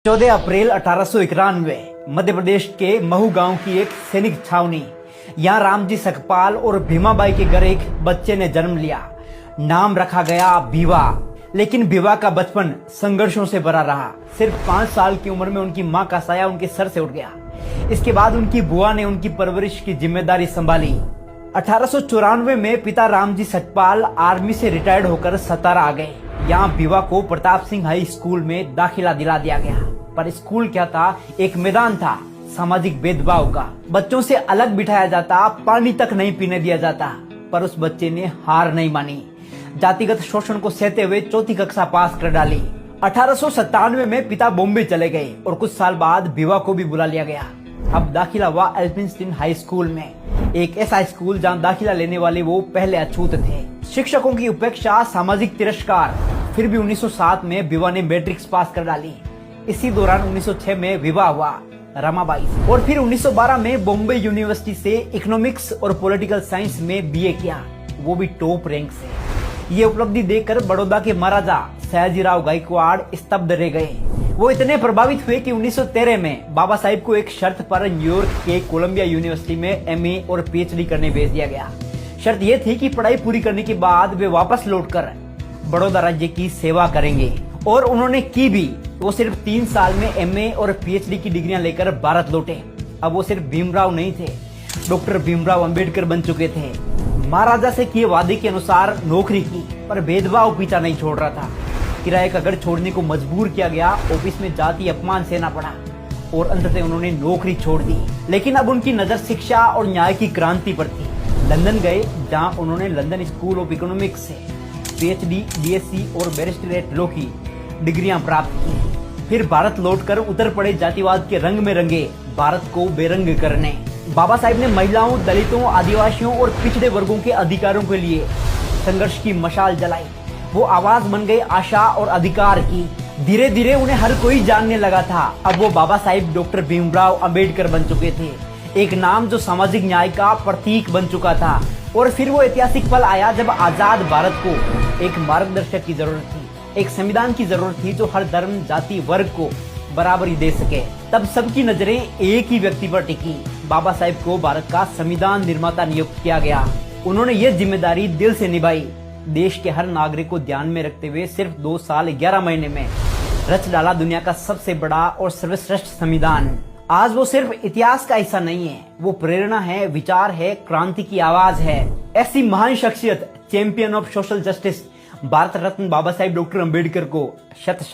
14 अप्रैल 1891 मध्य प्रदेश के महू गांव की एक सैनिक छावनी। यहाँ रामजी सकपाल और भीमाबाई के घर एक बच्चे ने जन्म लिया। नाम रखा गया भीवा। लेकिन भीवा का बचपन संघर्षों से भरा रहा। सिर्फ 5 साल की उम्र में उनकी मां का साया उनके सर से उठ गया। इसके बाद उनकी बुआ ने उनकी परवरिश की जिम्मेदारी संभाली। 1894 में पिता रामजी सकपाल आर्मी से रिटायर्ड होकर सतारा आ गए। यहाँ भीवा को प्रताप सिंह हाई स्कूल में दाखिला दिला दिया गया। पर स्कूल क्या था, एक मैदान था सामाजिक भेदभाव का। बच्चों से अलग बिठाया जाता, पानी तक नहीं पीने दिया जाता। पर उस बच्चे ने हार नहीं मानी। जातिगत शोषण को सहते हुए 4वीं कक्षा पास कर डाली। 1897 में पिता बॉम्बे चले गए और कुछ साल बाद भीवा को भी बुला लिया गया। अब दाखिला हुआ एल्फिंस्टीन हाई स्कूल में, एक ऐसा स्कूल जहां दाखिला लेने वाले वो पहले अछूत थे। शिक्षकों की उपेक्षा, सामाजिक तिरस्कार, फिर भी 1907 में भीवा ने मैट्रिक्स पास कर डाली। इसी दौरान 1906 में विवाह हुआ रमाबाई से और फिर 1912 में बॉम्बे यूनिवर्सिटी से इकोनॉमिक्स और पॉलिटिकल साइंस में बीए किया, वो भी टॉप रैंक से। ये उपलब्धि देखकर बड़ौदा के महाराजा सयाजीराव गायकवाड़ स्तब्ध रह गए। वो इतने प्रभावित हुए कि 1913 में बाबा साहिब को एक शर्त पर न्यूयॉर्क के कोलंबिया यूनिवर्सिटी में एमए और पीएचडी करने भेज दिया गया। शर्त ये थी कि पढ़ाई पूरी करने के बाद वे वापस लौटकर बड़ौदा राज्य की सेवा करेंगे, और उन्होंने की भी। वो सिर्फ 3 साल में एमए और पीएचडी की डिग्रियां लेकर भारत लौटे। अब वो सिर्फ भीमराव नहीं थे, डॉक्टर भीमराव अंबेडकर बन चुके थे। महाराजा से किए वादे के अनुसार नौकरी की, पर भेदभाव पीछा नहीं छोड़ रहा था। किराए का घर छोड़ने को मजबूर किया गया, ऑफिस में जाति अपमान सहना पड़ा और अंततः उन्होंने नौकरी छोड़ दी। लेकिन अब उनकी नजर शिक्षा और न्याय की क्रांति पर थी। लंदन गए, जहां उन्होंने लंदन स्कूल ऑफ इकोनॉमिक्स से पीएचडी, बीएससी और बैरिस्टरेट लॉ की डिग्रियां प्राप्त की। फिर भारत लौटकर उतर पड़े जातिवाद के रंग में रंगे भारत को बेरंग करने। बाबा साहिब ने महिलाओं, दलितों, आदिवासियों और पिछड़े वर्गों के अधिकारों के लिए संघर्ष की मशाल जलाई। वो आवाज बन गए आशा और अधिकार की। धीरे धीरे उन्हें हर कोई जानने लगा था। अब वो बाबा साहिब डॉक्टर भीमराव अंबेडकर बन चुके थे, एक नाम जो सामाजिक न्याय का प्रतीक बन चुका था। और फिर वो ऐतिहासिक पल आया जब आजाद भारत को एक मार्गदर्शक की जरूरत थी, एक संविधान की जरूरत थी जो हर धर्म, जाति, वर्ग को बराबरी दे सके। तब सबकी नजरें एक ही व्यक्ति पर टिकी। बाबा साहिब को भारत का संविधान निर्माता नियुक्त किया गया। उन्होंने ये जिम्मेदारी दिल से निभाई। देश के हर नागरिक को ध्यान में रखते हुए सिर्फ 2 साल 11 महीने में रच डाला दुनिया का सबसे बड़ा और सर्वश्रेष्ठ संविधान। आज वो सिर्फ इतिहास का हिस्सा नहीं है, वो प्रेरणा है, विचार है, क्रांति की आवाज है। ऐसी महान शख्सियत, champion of social justice, Bharat Ratna Baba Sahib doctor Ambedkar को शत शत